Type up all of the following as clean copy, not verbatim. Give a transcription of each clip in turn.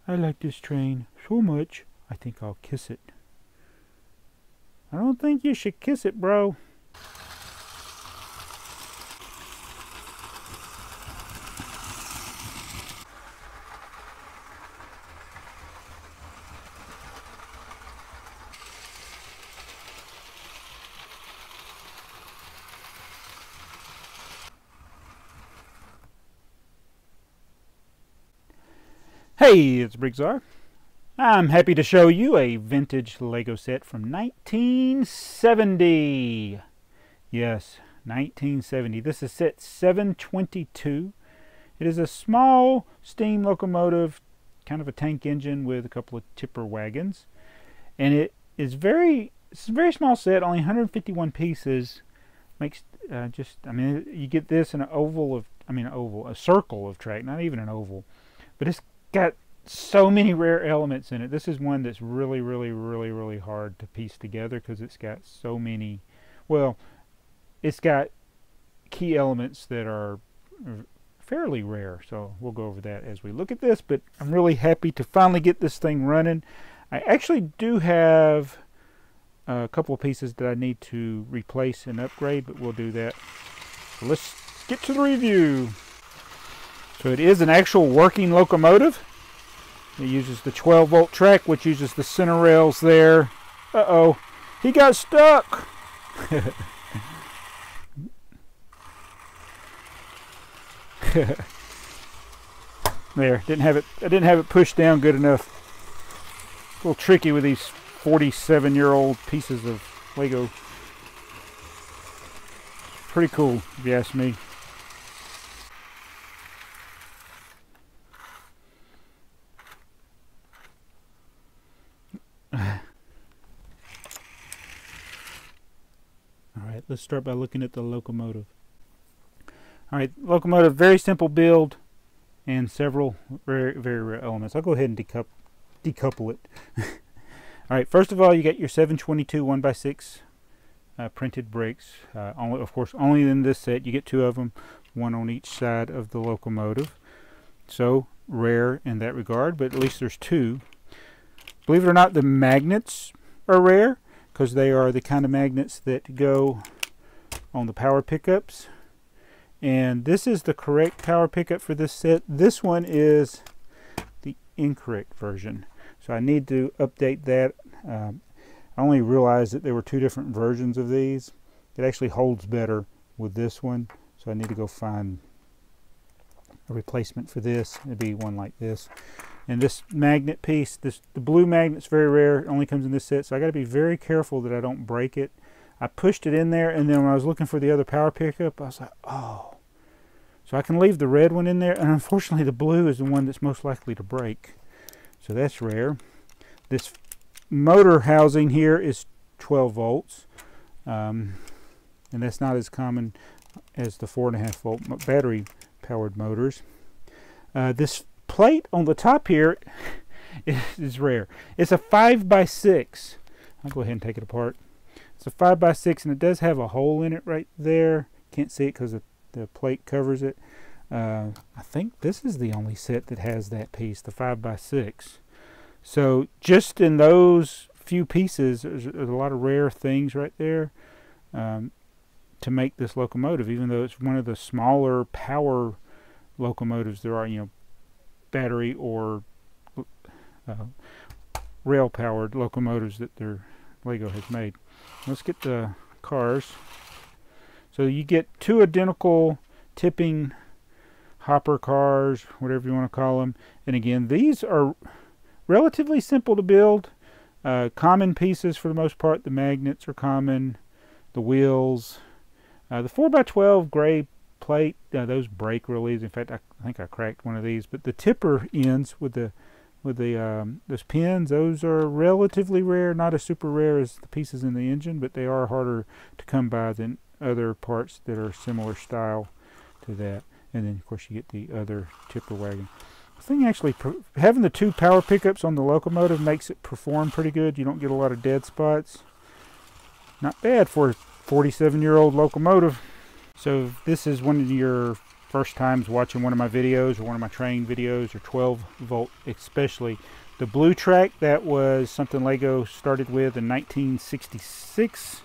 I like this train so much, I think I'll kiss it. I don't think you should kiss it, bro. Hey, it's BrickTsar. I'm happy to show you a vintage Lego set from 1970. Yes, 1970. This is set 722. It is a small steam locomotive, kind of a tank engine with a couple of tipper wagons. And it's a very small set, only 151 pieces. Makes you get this in an a circle of track, not even an oval. But it's got so many rare elements in it. This is one that's really hard to piece together because it's got so many, well, it's got key elements that are fairly rare. So we'll go over that as we look at this, but I'm really happy to finally get this thing running. I actually do have a couple of pieces that I need to replace and upgrade, but we'll do that. So let's get to the review. So it is an actual working locomotive. It uses the 12-volt track, which uses the center rails there. Uh-oh, he got stuck. There, I didn't have it pushed down good enough. A little tricky with these 47-year-old pieces of Lego. Pretty cool, if you ask me. Alright, let's start by looking at the locomotive. Alright, locomotive, very simple build and several very rare elements. I'll go ahead and decouple it. Alright, first of all, you got your 722 1x6 printed bricks. Of course, only in this set. You get two of them, one on each side of the locomotive. So, rare in that regard, but at least there's two. Believe it or not, the magnets are rare because they are the kind of magnets that go on the power pickups. And this is the correct power pickup for this set. This one is the incorrect version. So I need to update that. I only realized that there were two different versions of these. It actually holds better with this one. So I need to go find a replacement for this. It'd be one like this. And this magnet piece, the blue magnet's very rare. It only comes in this set, so I got to be very careful that I don't break it. I pushed it in there, and then when I was looking for the other power pickup, I was like, oh. So I can leave the red one in there, and unfortunately the blue is the one that's most likely to break. So that's rare. This motor housing here is 12 volts, and that's not as common as the 4.5 volt battery powered motors. This plate on the top here is rare. It's a 5x6. I'll go ahead and take it apart. It's a 5x6, and it does have a hole in it right there. Can't see it because the plate covers it. I think this is the only set that has that piece, the 5x6. So just in those few pieces, there's a lot of rare things right there to make this locomotive, even though it's one of the smaller power locomotives there are, battery or rail powered locomotives that their Lego has made. Let's get the cars. So you get two identical tipping hopper cars, whatever you want to call them. And again, these are relatively simple to build. Common pieces for the most part. The magnets are common. The wheels. The 4x12 gray plate, those break real easy. In fact, I think I cracked one of these. But the tipper ends with those pins, those are relatively rare. Not as super rare as the pieces in the engine, but they are harder to come by than other parts that are similar style to that. And then, of course, you get the other tipper wagon. The thing actually, having the two power pickups on the locomotive makes it perform pretty good. You don't get a lot of dead spots. Not bad for a 47-year-old locomotive. So this is one of your first times watching one of my videos or one of my training videos, or 12 volt especially. The blue track, that was something Lego started with in 1966.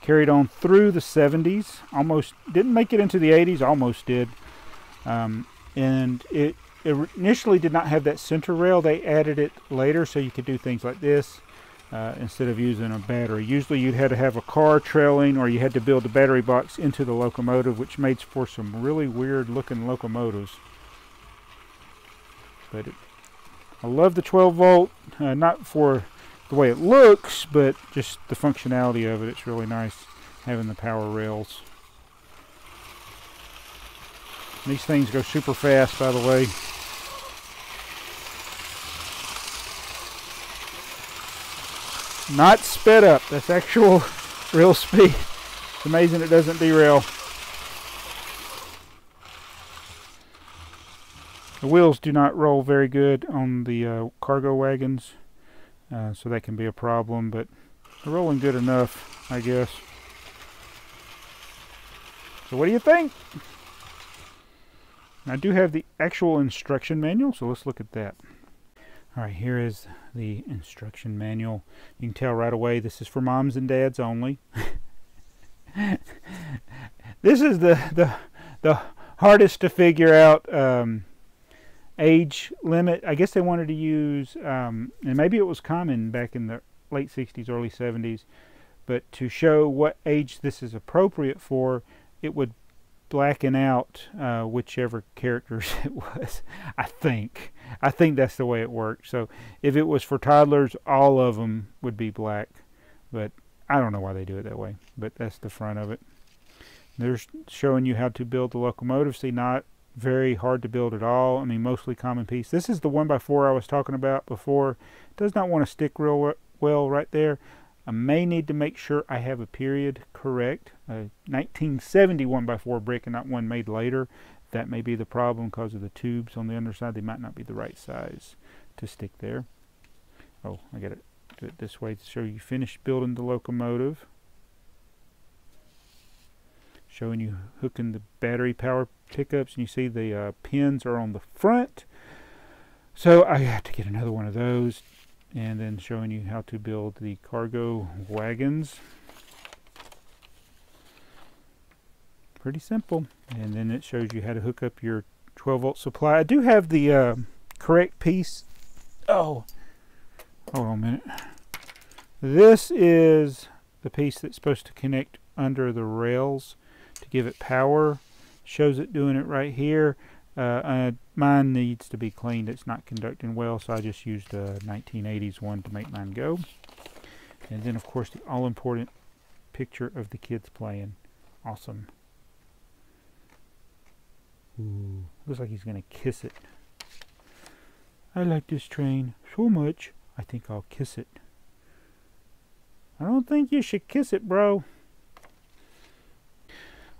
Carried on through the 70s. Almost didn't make it into the 80s, almost did. And it initially did not have that center rail. They added it later so you could do things like this instead of using a battery. Usually you'd had to have a car trailing, or you had to build a battery box into the locomotive, which made for some really weird looking locomotives. But I love the 12 volt, not for the way it looks, but just the functionality of it. It's really nice having the power rails. These things go super fast, by the way. Not sped up. That's actual real speed. It's amazing it doesn't derail. The wheels do not roll very good on the cargo wagons, so that can be a problem, but they're rolling good enough, I guess. So what do you think? I do have the actual instruction manual, so let's look at that. Alright, here is the instruction manual. You can tell right away this is for moms and dads only. This is the hardest to figure out age limit. I guess they wanted to use, and maybe it was common back in the late 60s, early 70s, but to show what age this is appropriate for, it would blacken out whichever characters it was. I think that's the way it worked. So if it was for toddlers, all of them would be black, but I don't know why they do it that way. But that's the front of it. They're showing you how to build the locomotive. See, not very hard to build at all. I mean, mostly common piece. This is the 1x4 I was talking about before. It does not want to stick real well right there. I may need to make sure I have a period correct. 1970 1x4 brick and not one made later. That may be the problem because of the tubes on the underside. They might not be the right size to stick there. Oh, I got to do it this way to show you finished building the locomotive. Showing you hooking the battery power pickups, and you see the pins are on the front. So I have to get another one of those. And then showing you how to build the cargo wagons. Pretty simple. And then it shows you how to hook up your 12 volt supply. I do have the correct piece. Oh, hold on a minute. This is the piece that's supposed to connect under the rails to give it power. Shows it doing it right here. Mine needs to be cleaned. It's not conducting well, so I just used a 1980s one to make mine go. And then, of course, the all-important picture of the kids playing. Awesome. Ooh, looks like he's going to kiss it. I like this train so much, I think I'll kiss it. I don't think you should kiss it, bro.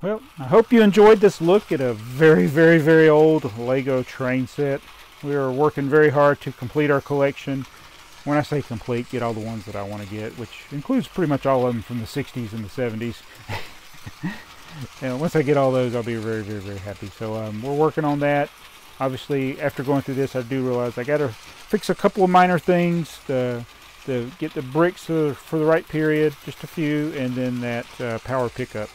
Well, I hope you enjoyed this look at a very, very, very old Lego train set. We are working very hard to complete our collection. When I say complete, get all the ones that I want to get, which includes pretty much all of them from the 60s and the 70s. And once I get all those, I'll be very, very, very happy. So we're working on that. Obviously, after going through this, I do realize I got to fix a couple of minor things to get the bricks for the right period, just a few, and then that power pickup.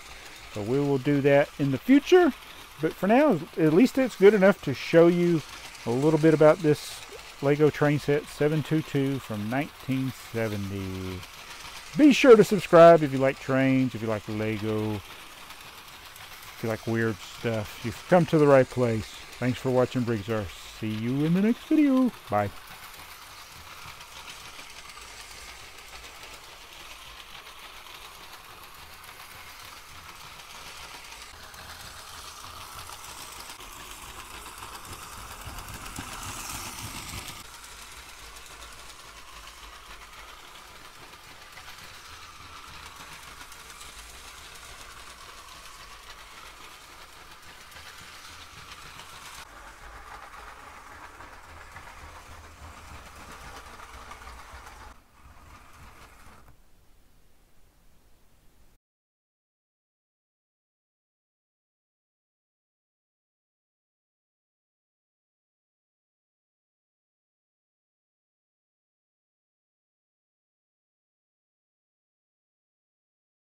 So we will do that in the future, but for now, at least it's good enough to show you a little bit about this Lego train set 722 from 1970. Be sure to subscribe if you like trains, if you like Lego, if you like weird stuff. You've come to the right place. Thanks for watching BrickTsar. See you in the next video. Bye.